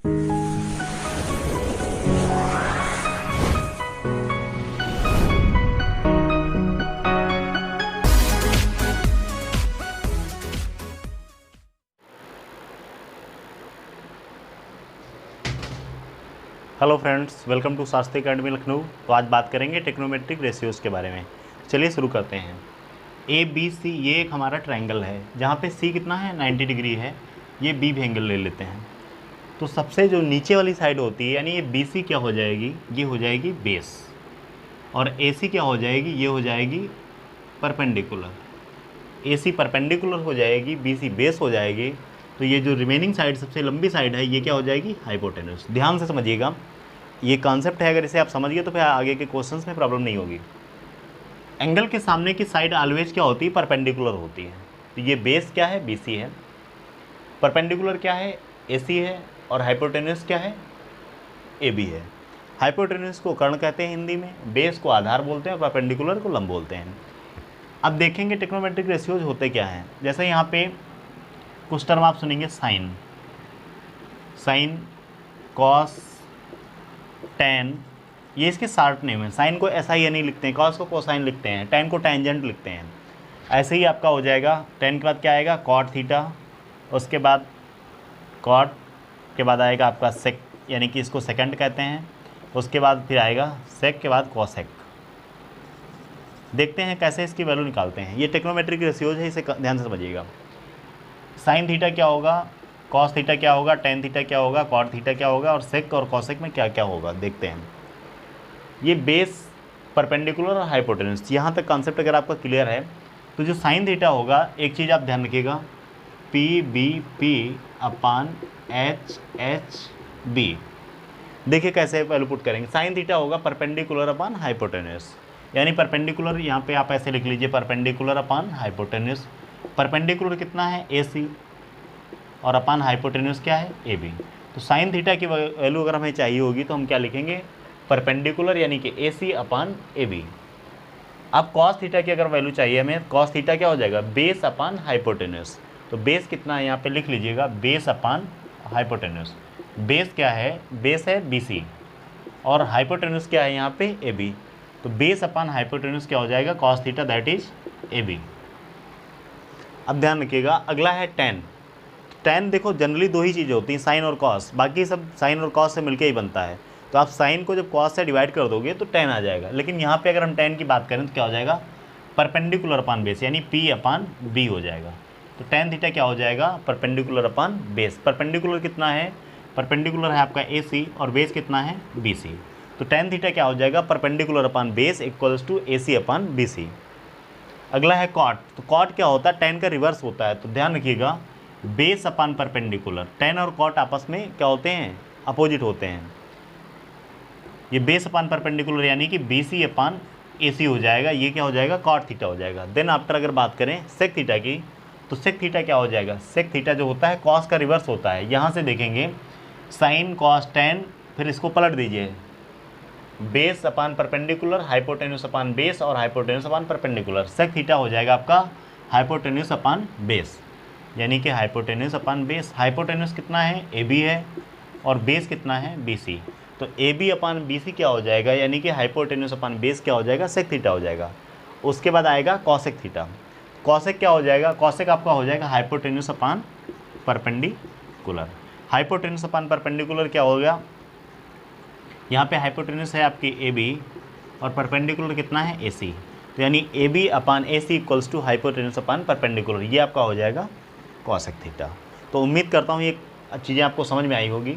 Hello friends, welcome to Shastri academy Lucknow. तो आज बात करेंगे ट्रिग्नोमेट्रिक रेशियोज़ के बारे में। चलिए शुरू करते हैं। ए बी सी ये एक हमारा ट्रायंगल है जहाँ पे सी कितना है 90 डिग्री है। ये बी भी एंगल ले लेते हैं। तो सबसे जो नीचे वाली साइड होती है यानी ये बी सी क्या हो जाएगी, ये हो जाएगी बेस, और ए सी क्या हो जाएगी, ये हो जाएगी परपेंडिकुलर। ए सी परपेंडिकुलर हो जाएगी, बी सी बेस हो जाएगी। तो ये जो रिमेनिंग साइड सबसे लंबी साइड है ये क्या हो जाएगी, हाइपोटेन्यूस। ध्यान से समझिएगा, ये कॉन्सेप्ट है, अगर इसे आप समझिए तो फिर आगे के क्वेश्चंस में प्रॉब्लम नहीं होगी। एंगल के सामने की साइड ऑलवेज क्या होती है, परपेंडिकुलर होती है। तो ये बेस क्या है, बी सी है, परपेंडिकुलर क्या है, ए सी है, और हाइपोटेन्यूस क्या है, ए बी है। हाइपोटेन्यूस को कर्ण कहते हैं हिंदी में, बेस को आधार बोलते हैं, परपेंडिकुलर को लंब बोलते हैं। अब देखेंगे ट्रिग्नोमेट्रिक रेशियोज होते क्या हैं। जैसे यहाँ पे कुछ टर्म आप सुनेंगे, साइन, कॉस, टैन, ये इसके शॉर्ट नेम है। साइन को ऐसा ही नहीं लिखते हैं, कॉस को कोसाइन लिखते हैं, टैन को टेंजेंट लिखते हैं। ऐसे ही आपका हो जाएगा, टैन के बाद क्या आएगा, कॉट थीटा, उसके बाद कॉट के बाद आएगा आपका सेक, यानी कि इसको सेकंड कहते हैं। उसके बाद फिर आएगा सेक के बाद कॉसेक। देखते हैं कैसे इसकी वैल्यू निकालते हैं। ये ट्रिग्नोमेट्रिक रेशियोज है, इसे ध्यान से समझिएगा। साइन थीटा क्या होगा, कॉस थीटा क्या होगा, टेन थीटा क्या होगा, कॉट थीटा क्या होगा, और सेक और कॉसेक में क्या क्या होगा देखते हैं। ये बेस, परपेंडिकुलर और हाइपोटेन्यूस, यहाँ तक कॉन्सेप्ट अगर आपका क्लियर है तो जो साइन थीटा होगा, एक चीज़ आप ध्यान रखिएगा, P B P upon H H B. देखिए कैसे वैल्यू पुट करेंगे। साइन थीटा होगा परपेंडिकुलर अपान हाइपोटेन्यूस, यानी परपेंडिकुलर यहाँ पे आप ऐसे लिख लीजिए, परपेंडिकुलर अपान हाइपोटेन्यूस। परपेंडिकुलर कितना है, ए सी, और अपान हाइपोटेन्यूस क्या है, ए बी। तो साइन थीटा की वैल्यू अगर हमें चाहिए होगी तो हम क्या लिखेंगे, परपेंडिकुलर यानी कि ए सी अपान ए बी। अब कॉस थीटा की अगर वैल्यू चाहिए हमें, कॉस थीटा क्या हो जाएगा, बेस अपान हाइपोटेन्यूस। तो बेस कितना है यहाँ पे लिख लीजिएगा, बेस अपान हाइपोटेन्यूस। बेस क्या है, बेस है बी सी, और हाइपोटेन्यूस क्या है यहाँ पे, ए बी। तो बेस अपान हाइपोटेन्यूस क्या हो जाएगा, cos theta that is A B. अब ध्यान रखिएगा, अगला है टेन। टेन देखो जनरली दो ही चीज़ें होती हैं, साइन और कॉस, बाकी सब साइन और कॉस से मिलके ही बनता है। तो आप साइन को जब कॉस से डिवाइड कर दोगे तो टेन आ जाएगा। लेकिन यहाँ पे अगर हम टेन की बात करें तो क्या हो जाएगा, परपेंडिकुलर अपान बेस, यानी पी अपान बी हो जाएगा। तो टेन थीटा क्या हो जाएगा, परपेंडिकुलर अपान बेस। परपेंडिकुलर कितना है, परपेंडिकुलर है आपका ए सी, और बेस कितना है, बी सी। तो टेन थीटा क्या हो जाएगा, perpendicular upon base equals to A C upon B C. अगला है कॉट। तो कॉट क्या होता है, टेन का रिवर्स होता है। तो ध्यान रखिएगा, बेस अपान परपेंडिकुलर, टेन और कॉट आपस में क्या होते हैं, अपोजिट होते हैं। ये बेस अपान परपेंडिकुलर यानी कि बी सी अपान ए सी हो जाएगा, ये क्या हो जाएगा, कॉट थीटा हो जाएगा। देन आफ्टर अगर बात करें सेक थीटा की, तो सेक थीटा क्या हो जाएगा, सेक थीटा जो होता है कॉस का रिवर्स होता है। यहाँ से देखेंगे साइन कॉस टेन, फिर इसको पलट दीजिए, base upon perpendicular, hypotenuse upon base, और hypotenuse upon perpendicular. Sec theta हो जाएगा आपका हाइपोटेन्यूस अपान बेस, यानी कि हाइपोटेन्यूस अपान बेस। हाइपोटेन्यूस कितना है, ए बी है, और बेस कितना है, बी सी। तो ए बी अपान बी सी क्या हो जाएगा, यानी कि हाइपोटेन्यूस अपान बेस क्या हो जाएगा, सेक थीटा हो जाएगा। उसके बाद आएगा कॉसेक थीटा। कॉसेक क्या हो जाएगा, कॉसेक आपका हो जाएगा hypotenuse upon perpendicular. Hypotenuse upon perpendicular क्या हो गया, यहाँ पे हाइपोटेन्यूस है आपकी ए बी, और परपेंडिकुलर कितना है, ए सी। तो यानी A B upon A C equals to hypotenuse upon perpendicular, ये आपका हो जाएगा कॉसेक थीटा। तो उम्मीद करता हूँ ये चीज़ें आपको समझ में आई होगी।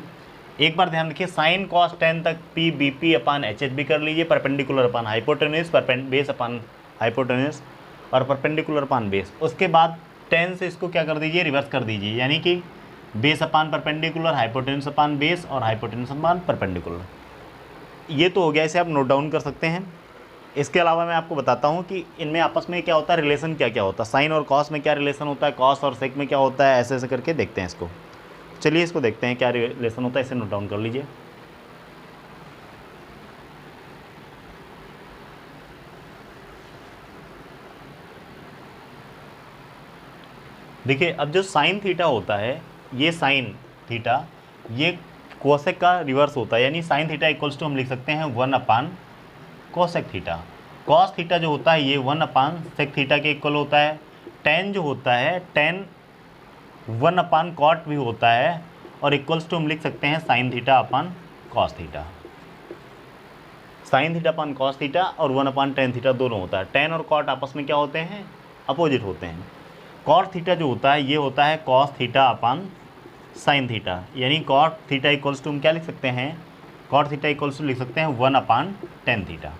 एक बार ध्यान रखिए, साइन कॉस टेन तक P B P upon H H B कर लीजिए, perpendicular upon hypotenuse, base upon hypotenuse, और परपेंडिकुलर अपान बेस। उसके बाद टेन से इसको क्या कर दीजिए, रिवर्स कर दीजिए, यानी कि base upon perpendicular, hypotenuse upon base, और हाइपोटेन्यूस अपान परपेंडिकुलर। ये तो हो गया, इसे आप नोट डाउन कर सकते हैं। इसके अलावा मैं आपको बताता हूँ कि इनमें आपस में क्या होता है, रिलेशन क्या क्या होता है। साइन और कॉस में क्या रिलेशन होता है, कॉस और सेक में क्या होता है, ऐसे ऐसे करके देखते हैं इसको। चलिए इसको देखते हैं क्या रिलेशन होता है, इसे नोट डाउन कर लीजिए। देखिए अब जो साइन थीटा होता है, ये साइन थीटा ये कोसेक का रिवर्स होता है, यानी साइन थीटा इक्वल्स टू हम लिख सकते हैं 1 अपान कोसेक थीटा। कॉस थीटा जो होता है ये 1 अपान सेक थीटा के इक्वल होता है। टेन जो होता है टेन 1 अपान कॉट भी होता है, और इक्वल्स टू हम लिख सकते हैं sine theta upon cos theta. Sine theta upon cos theta और 1 अपान टेन थीटा दोनों होता है। टेन और कॉट आपस में क्या होते हैं, अपोजिट होते हैं। कॉट थीटा जो होता है ये होता है cos theta upon sine theta, यानी कॉट थीटा इक्वल्स टू हम क्या लिख सकते हैं, कॉट थीटा इक्वल्स टू लिख सकते हैं 1 upon tan theta.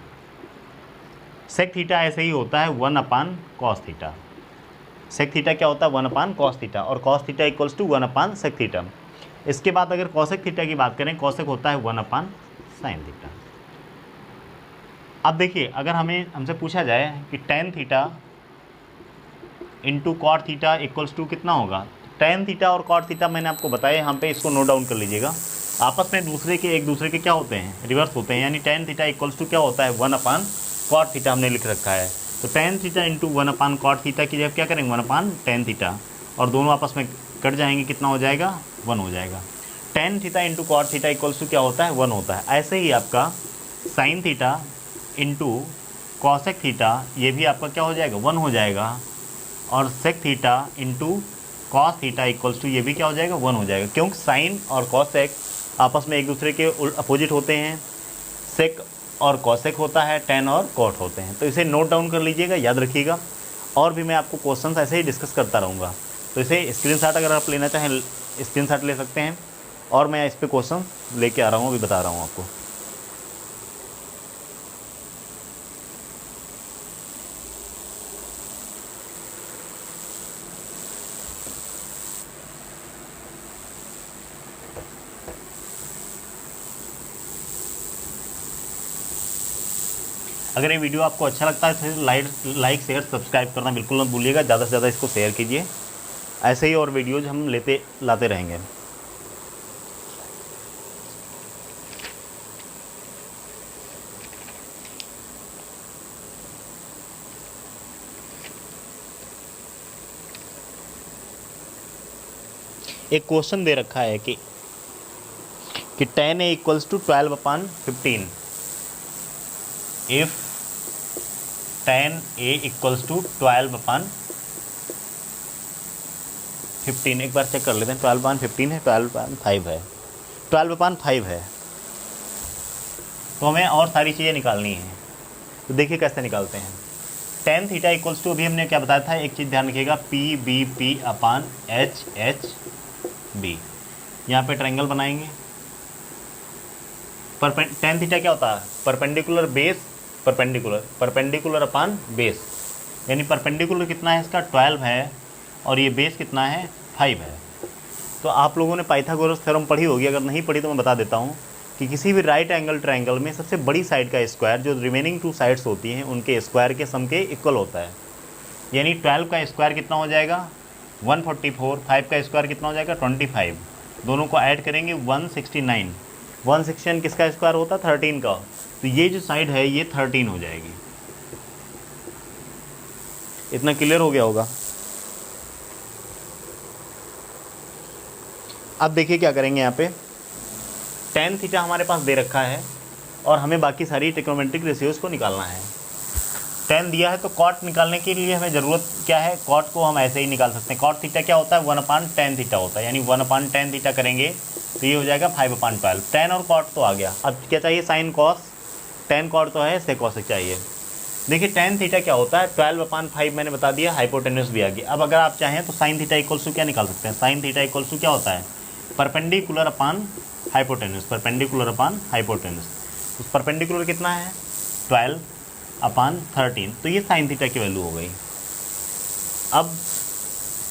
Sec theta ऐसे ही होता है 1 upon cos theta. Sec theta क्या होता है 1 अपान कॉस थीटा, और cos theta equals to 1 upon sec theta. इसके बाद अगर कॉसेक थीटा की बात करें, कॉसेक होता है 1 अपान साइन थीटा। अब देखिए अगर हमसे पूछा जाए कि tan theta into cot theta equals to कितना होगा, टेन थीटा और कॉट थीटा मैंने आपको बताया यहाँ पे, इसको नोट डाउन कर लीजिएगा। आपस में एक दूसरे के क्या होते हैं, रिवर्स होते हैं, यानी टेन थीटा इक्वल्स टू क्या होता है 1 अपान कॉट थीटा हमने लिख रखा है। तो टेन थीटा इंटू 1 अपान कॉट थीटा की जगह क्या करेंगे 1 अपान टेन थीटा, और दोनों आपस में कट जाएंगे, कितना हो जाएगा 1 हो जाएगा। Tan theta into cot theta equals to क्या होता है 1 होता है। ऐसे ही आपका sine theta into cosec theta ये भी आपका क्या हो जाएगा 1 हो जाएगा, और sec theta into cos theta equals to ये भी क्या हो जाएगा 1 हो जाएगा, क्योंकि साइन और कॉसेक आपस में एक दूसरे के अपोजिट होते हैं। सेक और कॉसेक होता है, टेन और कॉट होते हैं। तो इसे नोट डाउन कर लीजिएगा, याद रखिएगा। और भी मैं आपको क्वेश्चंस ऐसे ही डिस्कस करता रहूँगा, तो इसे स्क्रीनशॉट अगर आप लेना चाहें स्क्रीनशॉट ले सकते हैं, और मैं इस पर क्वेश्चन लेके आ रहा हूँ, अभी बता रहा हूँ आपको। अगर ये वीडियो आपको अच्छा लगता है तो लाइक शेयर सब्सक्राइब करना बिल्कुल मत भूलिएगा। ज़्यादा से ज़्यादा इसको शेयर कीजिए। ऐसे ही और वीडियोज़ हम लाते रहेंगे। एक क्वेश्चन दे रखा है कि tan a equals to 12 upon 15 if tan a equals to 12 upon 15। एक बार चेक कर लेते हैं, 12 अपान 15 है, 12 अपान 5 है, 12 अपान 5 है, तो हमें और सारी चीज़ें निकालनी है। तो देखिए कैसे निकालते हैं। tan थीटा इक्वल्स टू अभी हमने क्या बताया था, एक चीज़ ध्यान रखिएगा, P B P upon H H B. यहाँ पे ट्रायंगल बनाएंगे। tan थीटा क्या होता है, perpendicular base perpendicular upon base, यानी परपेंडिकुलर कितना है इसका 12 है, और ये बेस कितना है 5 है। तो आप लोगों ने पाइथागोरस थ्योरम पढ़ी होगी, अगर नहीं पढ़ी तो मैं बता देता हूँ कि किसी भी राइट एंगल ट्रायंगल में सबसे बड़ी साइड का स्क्वायर जो रिमेनिंग 2 साइड्स होती हैं उनके स्क्वायर के सम के इक्वल होता है। यानी 12 का स्क्वायर कितना हो जाएगा 144, 5 का स्क्वायर कितना हो जाएगा 25, दोनों को ऐड करेंगे 169। 169 किसका स्क्वायर होता है 13 का, तो ये जो साइड है ये 13 हो जाएगी। इतना क्लियर हो गया होगा। अब देखिए क्या करेंगे, यहाँ पे tan थीटा हमारे पास दे रखा है और हमें बाकी सारी ट्रिग्नोमेट्रिक रेशियोज़ को निकालना है। tan दिया है तो cot निकालने के लिए हमें ज़रूरत क्या है, cot को हम ऐसे ही निकाल सकते हैं। cot थीटा क्या होता है 1 अपान tan थीटा होता है, यानी 1 अपान tan थीटा करेंगे तो ये हो जाएगा 5 अपान 12। tan और cot तो आ गया। अब क्या चाहिए sin cos, tan cot तो है, sec cos चाहिए। देखिए tan थीटा क्या होता है 12 अपान 5 मैंने बता दिया, हाइपोटेन्यूस भी आ गई। अब अगर आप चाहें तो sin थीटा इक्वल्स टू क्या निकाल सकते हैं, sin थीटा इक्वल्स टू क्या होता है perpendicular upon hypotenuse, perpendicular upon hypotenuse. उस परपेंडिकुलर कितना है 12 अपान 13, तो ये साइन थीटा की वैल्यू हो गई। अब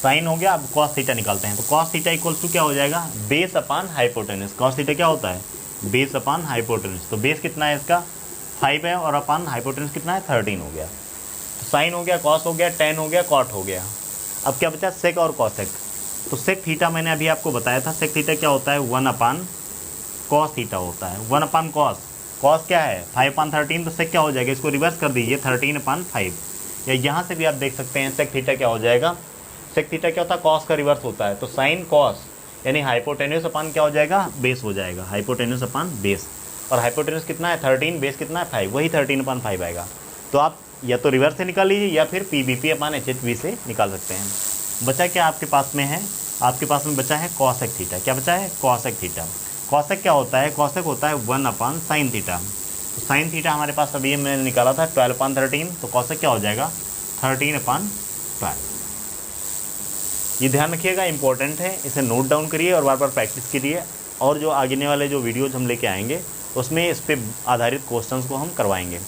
साइन हो गया, अब कॉस थीटा निकालते हैं। तो कॉस थीटा इक्वल्स टू क्या हो जाएगा base upon hypotenuse. Cos theta क्या होता है बेस अपान हाइपोटेन्यूस, तो बेस कितना है इसका 5 है और अपान हाइपोटेन्यूस कितना है 13 हो गया। तो साइन हो गया, कॉस हो गया, tan हो गया, कॉट हो गया। अब क्या बचा सेक और कॉसेक। तो सेक थीटा मैंने अभी आपको बताया था, सेक थीटा क्या होता है 1 अपान कॉस थीटा होता है। 1 अपान कॉस, कॉस क्या है 5 अपान 13, तो सेक क्या हो जाएगा, इसको रिवर्स कर दीजिए 13 अपान 5। या यहाँ से भी आप देख सकते हैं सेक थीटा क्या हो जाएगा, सेक थीटा क्या होता है कॉस का रिवर्स होता है, तो साइन कॉस, यानी हाइपोटेन्यूस अपान क्या हो जाएगा, बेस हो जाएगा, हाइपोटेन्यूस अपान बेस। और हाइपोटेन्यूस कितना है 13, बेस कितना है 5, वही 13/5 आएगा। तो आप या तो रिवर्स से निकाल लीजिए या फिर PBP अपान HHV से निकाल सकते हैं। बचा क्या आपके पास में है, आपके पास में बचा है कॉसेक थीटा। क्या बचा है, कॉसेक थीटा। कॉसेक क्या होता है, कॉसेक होता है 1/sin थीटा। तो साइन थीटा हमारे पास अभी मैंने निकाला था 12/13, तो कॉसेक क्या हो जाएगा 13/12। ये ध्यान रखिएगा, इंपॉर्टेंट है, इसे नोट डाउन करिए और बार बार प्रैक्टिस कीजिए। और जो आगे वाले जो वीडियोज हम लेके आएंगे उसमें इस पर आधारित क्वेश्चंस को हम करवाएंगे।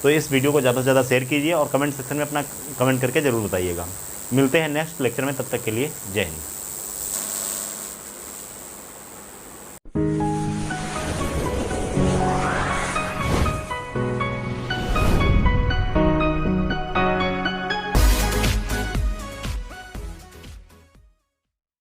तो इस वीडियो को ज़्यादा से ज़्यादा शेयर कीजिए और कमेंट सेक्शन में अपना कमेंट करके ज़रूर बताइएगा। मिलते हैं नेक्स्ट लेक्चर में, तब तक के लिए जय हिंद।